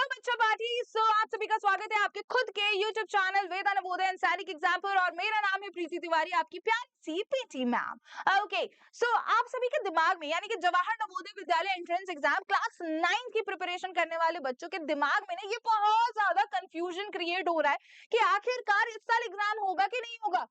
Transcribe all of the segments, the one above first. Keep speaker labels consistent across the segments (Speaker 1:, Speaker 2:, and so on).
Speaker 1: बच्चा पार्टी। आप सभी का स्वागत है आपके खुद के YouTube चैनल वेदा नवोदय सैनिक एग्जाम पर और मेरा नाम है प्रीति तिवारी, आपकी प्यारी सी पीटी मैम। ओके, सो आप सभी के दिमाग में यानी कि Jawahar Navodaya Vidyalaya entrance exam class 9 की प्रिपरेशन करने वाले बच्चों के दिमाग में ना ये बहुत ज्यादा कंफ्यूजन क्रिएट हो रहा है कि आखिरकार इस साल एग्जाम होगा कि नहीं होगा,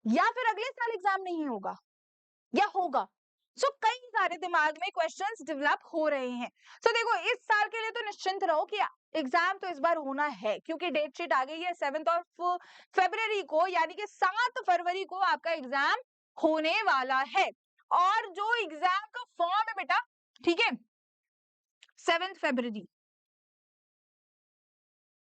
Speaker 1: या फिर अगले साल एग्जाम नहीं होगा या होगा। कई सारे दिमाग में क्वेश्चंस डेवलप हो रहे हैं। देखो, इस साल के लिए तो निश्चिंत रहो कि एग्जाम तो इस बार होना है, क्योंकि डेट शीट आ गई है 7 ऑफ फरवरी को, यानी कि 7 फरवरी को आपका एग्जाम होने वाला है। और जो एग्जाम का फॉर्म है बेटा, ठीक है, 7 फरवरी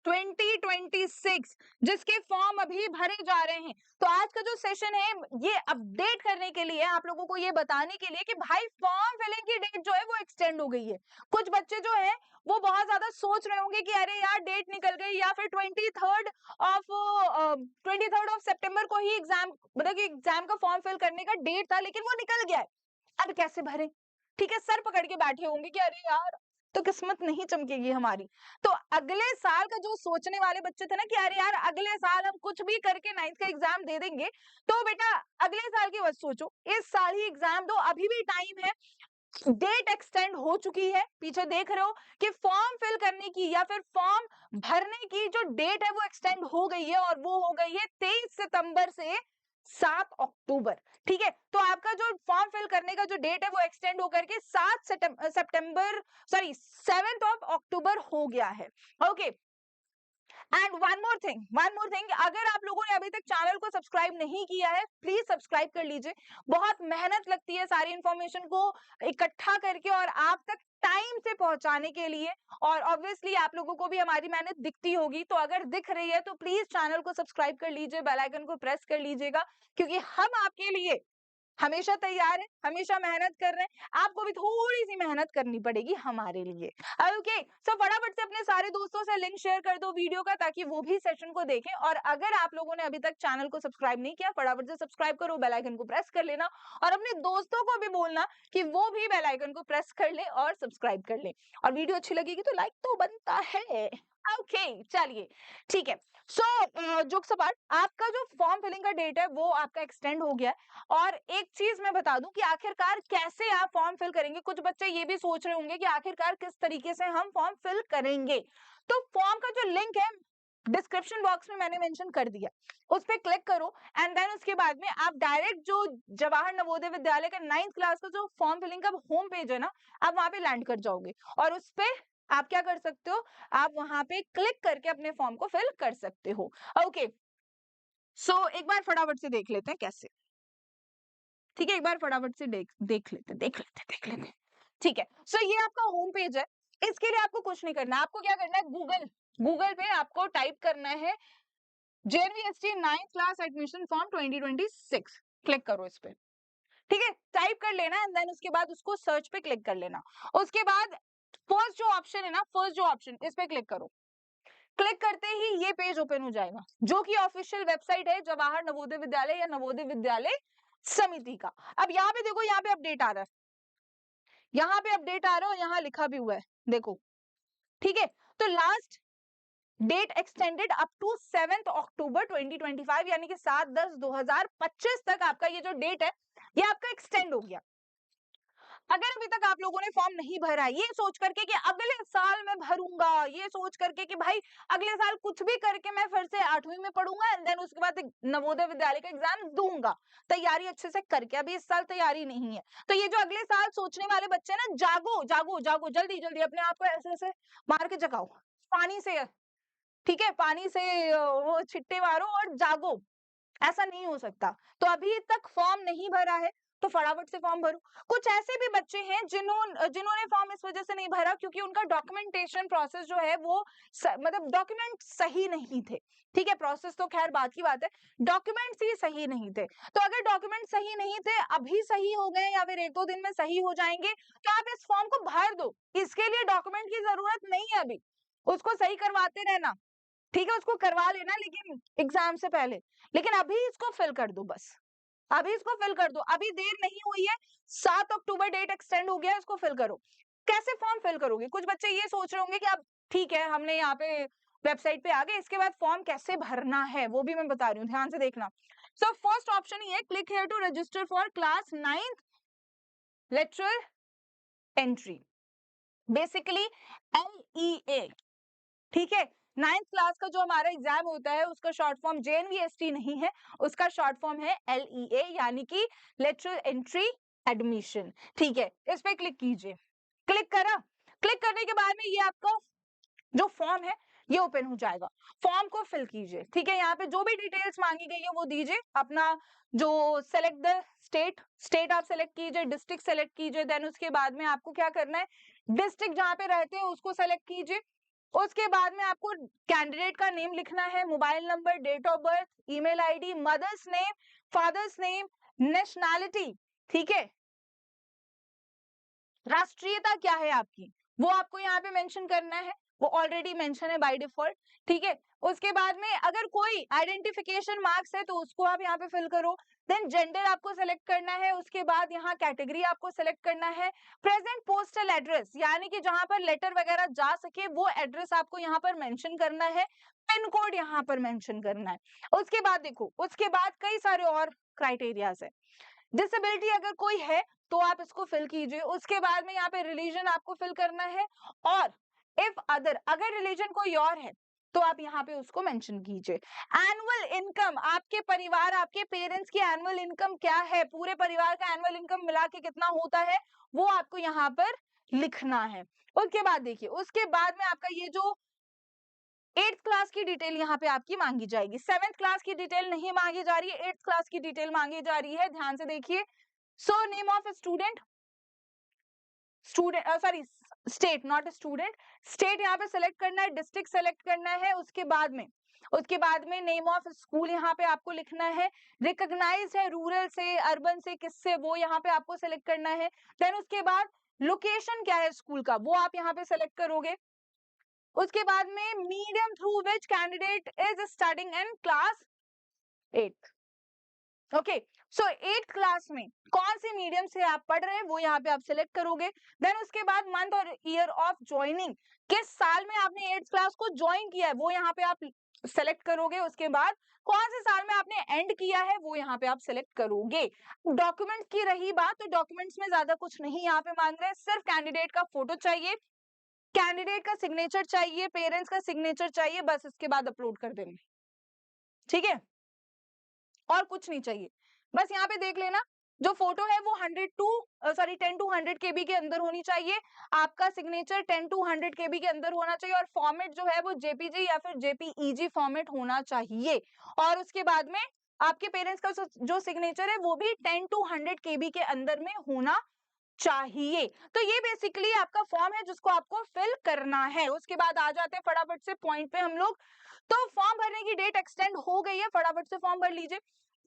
Speaker 1: 2026 जिसके फॉर्म अभी भरे जा रहे हैं। तो आज का जो सेशन है ये अपडेट करने के लिए, आप लोगों को ये बताने के लिए कि भाई फॉर्म फिलिंग की डेट जो है वो एक्सटेंड हो गई है। कुछ बच्चे जो है वो बहुत ज्यादा सोच रहे होंगे कि अरे यार डेट निकल गई, या फिर 23rd ऑफ सितंबर को ही एग्जाम, मतलब कि एग्जाम का फॉर्म फिल करने का डेट था लेकिन वो निकल गया है, अब कैसे भरे। ठीक है, सर पकड़ के बैठे होंगे कि अरे यार तो किस्मत नहीं चमकेगी हमारी। तो अगले साल का जो सोचने वाले बच्चे थे ना कि अरे यार अगले साल हम कुछ भी करके 9th का एग्जाम दे देंगे, तो बेटा अगले साल की मत सोचो, इस साल ही एग्जाम दो, अभी भी टाइम है। डेट एक्सटेंड हो चुकी है, पीछे देख रहे हो कि फॉर्म फिल करने की या फिर फॉर्म भरने की जो डेट है वो एक्सटेंड हो गई है, और वो हो गई है 23 सितंबर से 7 अक्टूबर। ठीक है, तो आपका जो फॉर्म फिल करने का जो डेट है वो एक्सटेंड होकर के 7 अक्टूबर हो गया है। Okay, and one more thing, अगर आप लोगों ने अभी तक चैनल को सब्सक्राइब नहीं किया है, प्लीज सब्सक्राइब कर लीजिए। बहुत मेहनत लगती है सारी इंफॉर्मेशन को इकट्ठा करके और आप तक टाइम से पहुंचाने के लिए, और ऑब्वियसली आप लोगों को भी हमारी मेहनत दिखती होगी। तो अगर दिख रही है तो प्लीज चैनल को सब्सक्राइब कर लीजिए, बेल आइकन को प्रेस कर लीजिएगा, क्योंकि हम आपके लिए हमेशा तैयार है, हमेशा मेहनत कर रहे हैं, आपको भी थोड़ी सी मेहनत करनी पड़ेगी हमारे लिए। ओके, सो फटाफट से अपने सारे दोस्तों से लिंक शेयर कर दो वीडियो का, ताकि वो भी सेशन को देखें। और अगर आप लोगों ने अभी तक चैनल को सब्सक्राइब नहीं किया, फटाफट से सब्सक्राइब करो, बेल आइकन को प्रेस कर लेना, और अपने दोस्तों को भी बोलना कि वो भी बेल आइकन को प्रेस कर ले और सब्सक्राइब कर ले। और वीडियो अच्छी लगेगी तो लाइक तो बनता है। ओके, चलिए ठीक है। जोक सपाट, आपका जो फॉर्म फिलिंग का डेट है वो आपका एक्सटेंड हो गया है। और एक चीज मैं बता दूं कि आखिरकार कैसे आप फॉर्म फिल करेंगे, कुछ बच्चे ये भी सोच रहे होंगे कि आखिरकार किस तरीके से हम फॉर्म फिल करेंगे। तो फॉर्म का जो लिंक है डिस्क्रिप्शन बॉक्स में मैंने मेंशन कर दिया, उस पर क्लिक करो, एंड देन उसके बाद में आप डायरेक्ट जो जवाहर नवोदय विद्यालय का 9th क्लास का जो फॉर्म फिलिंग का होम पेज है ना, आप वहां पे लैंड कर जाओगे, और उस पे आप क्या कर सकते हो, आप वहां पे क्लिक करके अपने फॉर्म को फिल कर सकते हो। ओके, एक बार फटाफट से देख लेते हैं कैसे। ठीक है, एक बार फटाफट से देख लेते। ठीक है, ये आपका होम पेज है। इसके लिए आपको कुछ नहीं करना, आपको क्या करना है, गूगल पे आपको टाइप करना है JNVST 9th class admission form 2026, click करो इस पे। ठीक है, टाइप कर लेना, एंड देन उसके बाद उसको सर्च पे क्लिक कर लेना। उसके बाद फर्स्ट जो ऑप्शन है ना, इस पे क्लिक करो। क्लिक करते ही ये पेज ओपन हो जाएगा, जो कि ऑफिशियल वेबसाइट है जवाहर नवोदय विद्यालय या नवोदय विद्यालय समिति का। अब यहाँ पे देखो, यहाँ पे अपडेट आ रहा है, यहाँ पे अपडेट आ रहा है, और यहाँ लिखा भी हुआ है, देखो। ठीक है, तो last date extended up to 7 October 2025, यानी कि 7/10/2025 तक आपका ये जो डेट है ये आपका एक्सटेंड हो गया। अगर अभी तक आप लोगों ने फॉर्म नहीं भरा है, ये सोच करके कि अगले साल मैं भरूंगा, ये सोच करके कि भाई अगले साल कुछ भी करके मैं फिर से 8वीं में पढ़ूंगा, एंड देन उसके बाद नवोदय विद्यालय का एग्जाम दूंगा, तैयारी अच्छे से करके, अभी इस साल तैयारी नहीं है, तो ये जो अगले साल सोचने वाले बच्चे हैं ना, जागो जागो जागो, जल्दी जल्दी अपने आप को ऐसे ऐसे मार के जगाओ पानी से। ठीक है, पानी से वो छिट्टे मारो और जागो, ऐसा नहीं हो सकता। तो अभी तक फॉर्म नहीं भरा है तो फटाफट से फॉर्म भरो। कुछ ऐसे भी बच्चे हैं जिन्होंने फॉर्म इस वजह से नहीं भरा क्योंकि उनका डॉक्यूमेंटेशन प्रोसेस जो है वो मतलब डॉक्यूमेंट सही नहीं थे। ठीक है, प्रोसेस तो खैर बात की बात है, डॉक्यूमेंट्स ही सही नहीं थे। तो अगर डॉक्यूमेंट सही नहीं थे, अभी सही हो गए या फिर 1-2 दिन में सही हो जाएंगे, तो आप इस फॉर्म को भर दो, इसके लिए डॉक्यूमेंट की जरूरत नहीं है अभी, उसको सही करवाते रहना। ठीक है, उसको करवा लेना लेकिन एग्जाम से पहले, लेकिन अभी इसको फिल कर दो, बस अभी इसको फिल कर दो, अभी देर नहीं हुई है, 7 अक्टूबर डेट एक्सटेंड हो गया है, इसको फिल करो। कैसे फॉर्म फिल करोगे, कुछ बच्चे ये सोच रहे होंगे कि आप ठीक है, हमने यहाँ पे वेबसाइट पे आ गए। इसके बाद फॉर्म कैसे भरना है वो भी मैं बता रही हूँ, ध्यान से देखना। सो फर्स्ट ऑप्शन ये, click here to register for class 9th lateral entry, basically LEA, ठीक है। 9th क्लास का जो हमारा एग्जाम होता है उसका शॉर्ट फॉर्म JNVST नहीं है, उसका शॉर्ट फॉर्म है LEA, यानी कि लेटरल एंट्री एडमिशन, ठीक है। इस पे क्लिक कीजिए, क्लिक करा। क्लिक करने के बाद में ये आपका जो फॉर्म है ये ओपन हो जाएगा। फॉर्म को फिल कीजिए, ठीक है। यहाँ पे जो भी डिटेल्स मांगी गई है वो दीजिए, अपना जो सेलेक्ट द स्टेट आप सेलेक्ट कीजिए, डिस्ट्रिक्ट सेलेक्ट कीजिए। देन उसके बाद में आपको क्या करना है, डिस्ट्रिक्ट जहाँ पे रहते हैं उसको सेलेक्ट कीजिए। उसके बाद में आपको कैंडिडेट का नेम लिखना है, mobile number, date of birth, email ID, mother's name, father's name, nationality, ठीक है, राष्ट्रीयता क्या है आपकी वो आपको यहाँ पे मेंशन करना है, वो ऑलरेडी मेंशन है बाय डिफॉल्ट, ठीक है। उसके बाद में अगर कोई आइडेंटिफिकेशन मार्क्स है तो उसको आप यहाँ पे फिल करो। देन जेंडर आपको सेलेक्ट करना है, उसके बाद यहाँ कैटेगरी आपको सेलेक्ट करना है। प्रेजेंट पोस्टल एड्रेस, यानी कि जहां पर लेटर वगैरह जा सके वो एड्रेस आपको यहाँ पर मेंशन करना है। पिन कोड यहाँ पर मेंशन करना है। उसके बाद देखो, उसके बाद कई सारे और क्राइटेरियाज है। डिसेबिलिटी अगर कोई है तो आप इसको फिल कीजिए। उसके बाद में यहाँ पे रिलीजन आपको फिल करना है, और इफ अदर, अगर रिलीजन कोई और है तो आप यहाँ पे उसको मेंशन कीजिए। एनुअल इनकम, आपके परिवार, आपके पेरेंट्स की एनुअल इनकम क्या है, पूरे परिवार का एनुअल इनकम मिला के कितना होता है वो आपको यहाँ पर लिखना है। उसके बाद देखिए, उसके बाद में आपका ये जो 8th क्लास की डिटेल यहाँ पे आपकी मांगी जाएगी। 7th क्लास की डिटेल नहीं मांगी जा रही है, 8th क्लास की डिटेल मांगी जा रही है, ध्यान से देखिए। So name of student, sorry state, not student, state यहाँ पे सेलेक्ट करना है, डिस्ट्रिक्ट सेलेक्ट करना है। उसके बाद में नेम ऑफ स्कूल यहाँ पे आपको लिखना है, रिकॉग्नाइज है रूरल से, अर्बन से, किससे, वो यहाँ पे आपको सेलेक्ट करना है। देन उसके बाद लोकेशन क्या है स्कूल का वो आप यहाँ पे सेलेक्ट करोगे। उसके बाद में medium through which candidate is studying in class 8, okay. So 8th class में कौन सी मीडियम से आप पढ़ रहे हैं वो यहाँ पे आप सिलेक्ट करोगे। देन उसके बाद मंथ और ईयर ऑफ ज्वाइनिंग, किस साल में आपने 8th क्लास को ज्वाइन किया है वो यहाँ पे आप सेलेक्ट करोगे। उसके बाद कौन से साल में आपने एंड किया है वो यहाँ पे आप सिलेक्ट करोगे। डॉक्यूमेंट्स की रही बात, तो डॉक्यूमेंट्स में ज्यादा कुछ नहीं यहाँ पे मांग रहे हैं, सिर्फ कैंडिडेट का फोटो चाहिए, कैंडिडेट का सिग्नेचर चाहिए, पेरेंट्स का सिग्नेचर चाहिए, बस इसके बाद अपलोड कर देंगे, ठीक है, और कुछ नहीं चाहिए। बस यहाँ पे देख लेना, जो फोटो है वो 10 to 100 KB के अंदर होनी चाहिए, आपका सिग्नेचर 10 to 100 KB के अंदर होना चाहिए, और फॉर्मेट जो है वो JPG या फिर JPEG फॉर्मेट होना चाहिए। और उसके बाद में आपके पेरेंट्स का जो सिग्नेचर है वो भी 10 to 100 KB के अंदर में होना चाहिए। तो ये बेसिकली आपका फॉर्म है जिसको आपको फिल करना है। उसके बाद आ जाते हैं फटाफट से पॉइंट पे हम लोग। तो फॉर्म भरने की डेट एक्सटेंड हो गई है, फटाफट से फॉर्म भर लीजिए।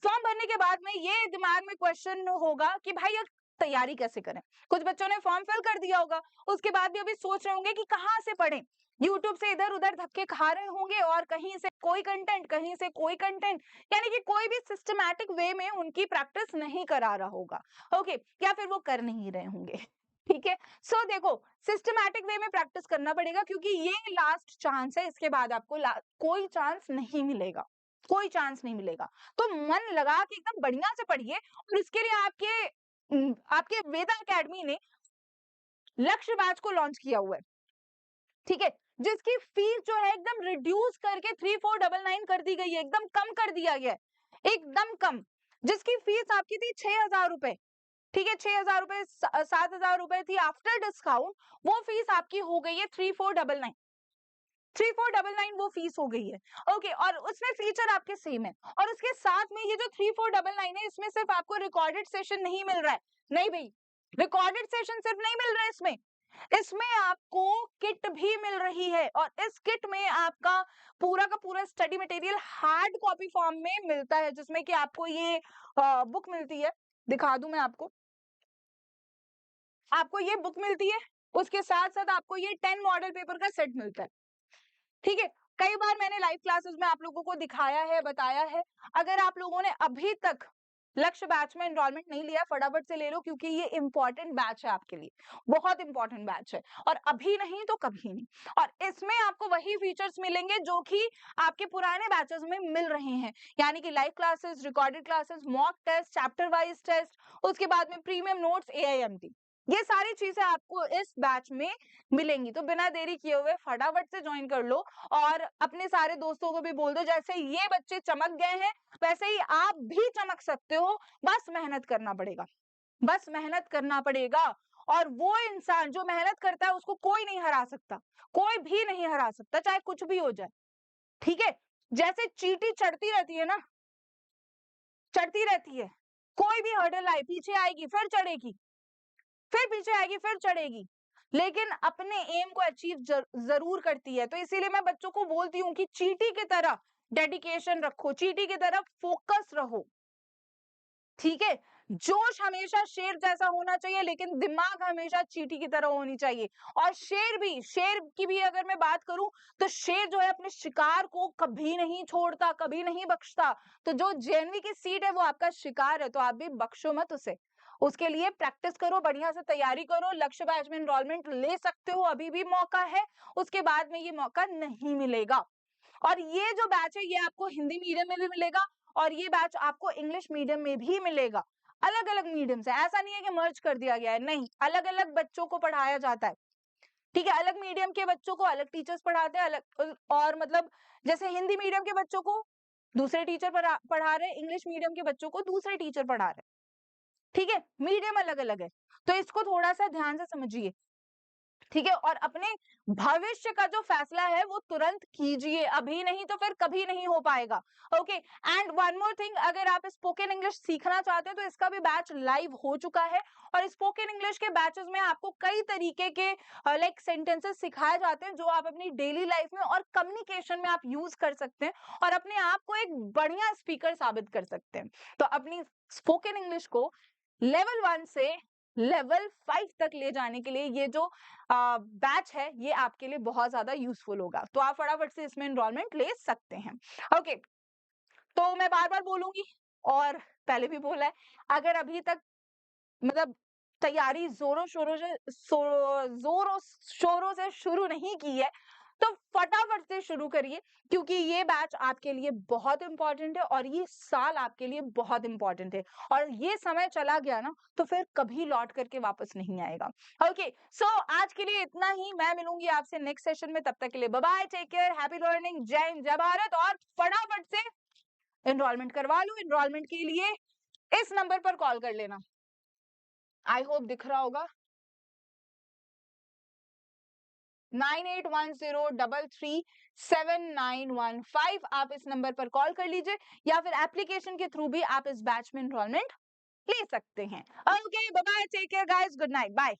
Speaker 1: फॉर्म भरने के बाद में ये दिमाग में क्वेश्चन होगा कि भाई अब तैयारी कैसे करें। कुछ बच्चों ने फॉर्म फिल कर दिया होगा, उसके बाद भी अभी सोच रहे होंगे कि कहाँ से पढ़ें, यूट्यूब से इधर उधर धक्के खा रहे होंगे, और कहीं से कोई कंटेंट, कहीं से कोई कंटेंट, यानी कि कोई भी सिस्टमैटिक वे में उनकी प्रैक्टिस नहीं करा रहा होगा, ओके, या फिर वो कर नहीं रहे होंगे, ठीक है। सो देखो, सिस्टमैटिक वे में प्रैक्टिस करना पड़ेगा, क्योंकि ये लास्ट चांस है, इसके बाद आपको कोई चांस नहीं मिलेगा, कोई चांस नहीं मिलेगा। तो मन लगा के एकदम बढ़िया से पढ़िए, और इसके लिए आपके वेदा एकेडमी ने लक्ष्य बैच को लॉन्च किया हुआ है, ठीक है, जिसकी फीस जो है एकदम रिड्यूस करके 3499 कर दी गई है, एकदम कम कर दिया गया है, एकदम कम। जिसकी फीस आपकी थी 6000 रुपए, ठीक है, 6000 रुपए, 7000 रुपए थी, आफ्टर डिस्काउंट वो फीस आपकी हो गई है 3499 वो फीस हो गई है, ओके। और उसमें फीचर आपके सेम है, और उसके साथ में ये जो 3499 है इसमें सिर्फ आपको रिकॉर्डेड सेशन नहीं मिल रहा है, नहीं भाई, रिकॉर्डेड सेशन सिर्फ नहीं मिल रहा है इसमें, इसमें आपको किट भी मिल रही है, और इस किट में आपका पूरा का पूरा study material hard copy form में मिलता है, जिसमें कि आपको ये बुक मिलती है, दिखा दूं मैं आपको ये बुक मिलती है, उसके साथ साथ आपको ये 10 मॉडल पेपर का सेट मिलता है, ठीक है। कई बार मैंने लाइव क्लासेस में आप लोगों को दिखाया है, बताया है। अगर आप लोगों ने अभी तक लक्ष्य बैच में एनरोलमेंट नहीं लिया, फटाफट से ले लो क्योंकि ये इंपॉर्टेंट बैच है आपके लिए, बहुत इंपॉर्टेंट बैच है और अभी नहीं तो कभी नहीं। और इसमें आपको वही फीचर्स मिलेंगे जो कि आपके पुराने बैचेस में मिल रहे हैं, यानी कि live classes, recorded classes, mock test, chapter wise test, उसके बाद में प्रीमियम नोट्स, AIMT, ये सारी चीजें आपको इस बैच में मिलेंगी। तो बिना देरी किए हुए फटाफट से ज्वाइन कर लो और अपने सारे दोस्तों को भी बोल दो, जैसे ये बच्चे चमक गए हैं वैसे ही आप भी चमक सकते हो, बस मेहनत करना पड़ेगा, बस मेहनत करना पड़ेगा। और वो इंसान जो मेहनत करता है उसको कोई नहीं हरा सकता, कोई भी नहीं हरा सकता, चाहे कुछ भी हो जाए, ठीक है। जैसे चींटी चढ़ती रहती है ना, चढ़ती रहती है, कोई भी हर्डल आए पीछे आएगी फिर चढ़ेगी, फिर पीछे आएगी फिर चढ़ेगी, लेकिन अपने एम को अचीव जरूर करती है। तो इसीलिए मैं बच्चों को बोलती हूँ कि चींटी की तरह डेडिकेशन रखो, चींटी की तरह फोकस रहो, ठीक है। जोश हमेशा शेर जैसा होना चाहिए लेकिन दिमाग हमेशा चींटी की तरह होनी चाहिए। और शेर की भी अगर मैं बात करूं तो शेर जो है अपने शिकार को कभी नहीं छोड़ता, कभी नहीं बख्शता। तो जो जेएनवी की सीट है वो आपका शिकार है, तो आप भी बख्शो मत उसे। उसके लिए प्रैक्टिस करो, बढ़िया से तैयारी करो, लक्ष्य बैच में एनरोलमेंट ले सकते हो, अभी भी मौका है, उसके बाद में ये मौका नहीं मिलेगा। और ये जो बैच है ये आपको हिंदी मीडियम में भी मिलेगा और ये बैच आपको इंग्लिश मीडियम में भी मिलेगा। अलग अलग मीडियम से, ऐसा नहीं है कि मर्ज कर दिया गया है, नहीं, अलग अलग बच्चों को पढ़ाया जाता है, ठीक है। अलग मीडियम के बच्चों को अलग टीचर्स पढ़ाते हैं, अलग, और मतलब जैसे हिंदी मीडियम के बच्चों को दूसरे टीचर पढ़ा रहे हैं, इंग्लिश मीडियम के बच्चों को दूसरे टीचर पढ़ा रहे हैं, ठीक है। मीडियम अलग अलग है, तो इसको थोड़ा सा ध्यान से समझिए, ठीक है। और अपने भविष्य का जो फैसला है वो तुरंत कीजिए, अभी नहीं तो फिर कभी नहीं हो पाएगा। Okay, and one more thing, अगर आप स्पोकन इंग्लिश सीखना चाहते हैं तो इसका भी बैच लाइव हो चुका है। और स्पोकन इंग्लिश के बैचेस में आपको कई तरीके के लाइक सेंटेंसेस सिखाए जाते हैं जो आप अपनी डेली लाइफ में और कम्युनिकेशन में आप यूज कर सकते हैं और अपने आप को एक बढ़िया स्पीकर साबित कर सकते हैं। तो अपनी स्पोकन इंग्लिश को लेवल 1 से लेवल 5 तक ले जाने के लिए ये जो बैच है ये आपके लिए बहुत ज्यादा यूजफुल होगा, तो आप फटाफट से इसमें एनरोलमेंट ले सकते हैं। ओके, तो मैं बार बार बोलूंगी और पहले भी बोला है, अगर अभी तक मतलब तैयारी जोरों शोरों से शुरू नहीं की है तो फटाफट से शुरू करिए, क्योंकि ये बैच आपके लिए बहुत इंपॉर्टेंट है और ये साल आपके लिए बहुत इंपॉर्टेंट है। और ये समय चला गया ना तो फिर कभी लौट करके वापस नहीं आएगा। ओके, सो आज के लिए इतना ही, मैं मिलूंगी आपसे नेक्स्ट सेशन में, तब तक के लिए bye bye, take care, happy learning, जय हिंद, जय भारत। और फटाफट से एनरोलमेंट करवा लो, एनरोलमेंट के लिए इस नंबर पर कॉल कर लेना, आई होप दिख रहा होगा, 9810337915। आप इस नंबर पर कॉल कर लीजिए या फिर एप्लीकेशन के थ्रू भी आप इस बैच में एनरोलमेंट ले सकते हैं। Okay, bye bye, take care guys, good night, bye.